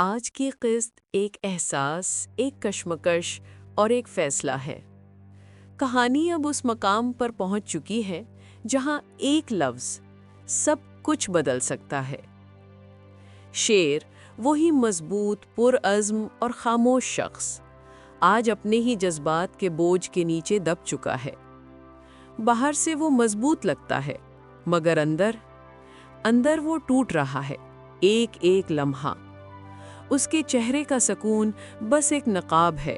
آج کی قسط ایک احساس، ایک کشمکش اور ایک فیصلہ ہے۔ کہانی اب اس مقام پر پہنچ چکی ہے جہاں ایک لفظ سب کچھ بدل سکتا ہے۔ شیر، وہی مضبوط، پرعزم اور خاموش شخص، آج اپنے ہی جذبات کے بوجھ کے نیچے دب چکا ہے۔ باہر سے وہ مضبوط لگتا ہے، مگر اندر وہ ٹوٹ رہا ہے، ایک ایک لمحہ۔ اس کے چہرے کا سکون بس ایک نقاب ہے،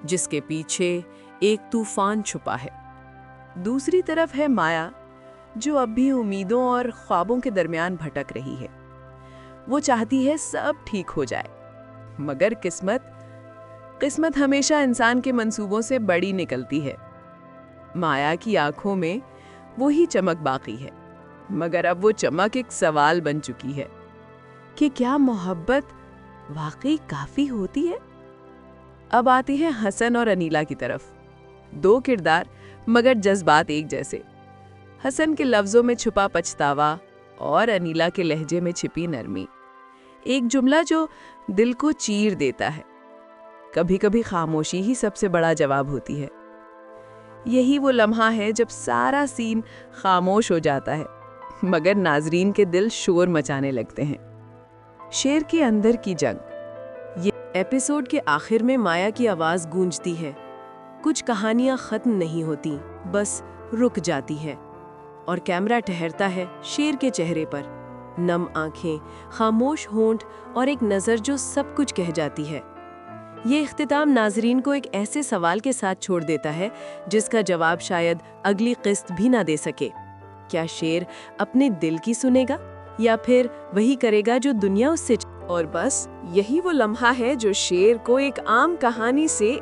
جس کے پیچھے ایک طوفان چھپا ہے۔ دوسری طرف ہے مایا، جو اب بھی امیدوں اور خوابوں کے درمیان بھٹک رہی ہے۔ وہ چاہتی ہے سب ٹھیک ہو جائے، مگر قسمت ہمیشہ انسان کے منصوبوں سے بڑی نکلتی ہے۔ مایا کی آنکھوں میں وہی چمک باقی ہے، مگر اب وہ چمک ایک سوال بن چکی ہے کہ کیا محبت واقعی کافی ہوتی ہے؟ اب آتی ہے حسن اور انیلا کی طرف۔ دو کردار مگر جذبات ایک جیسے۔ حسن کے لفظوں میں چھپا پچھتاوا اور انیلا کے لہجے میں چھپی نرمی، ایک جملہ جو دل کو چیر دیتا ہے۔ کبھی کبھی خاموشی ہی سب سے بڑا جواب ہوتی ہے۔ یہی وہ لمحہ ہے جب سارا سین خاموش ہو جاتا ہے، مگر ناظرین کے دل شور مچانے لگتے ہیں۔ شیر کے اندر کی جنگ۔ یہ ایپیسوڈ کے آخر میں مایا کی آواز گونجتی ہے۔ کچھ کہانیاں ختم نہیں ہوتی، بس رک جاتی ہے، اور کیمرہ ٹھہرتا ہے شیر کے چہرے پر، نم آنکھیں، خاموش ہونٹ اور ایک نظر جو سب کچھ کہہ جاتی ہے۔ یہ اختتام ناظرین کو ایک ایسے سوال کے ساتھ چھوڑ دیتا ہے جس کا جواب شاید اگلی قسط بھی نہ دے سکے۔ کیا شیر اپنے دل کی سنے گا، یا پھر وہی کرے گا جو دنیا اس سے اور بس یہی وہ لمحہ ہے جو شیر کو ایک عام کہانی سے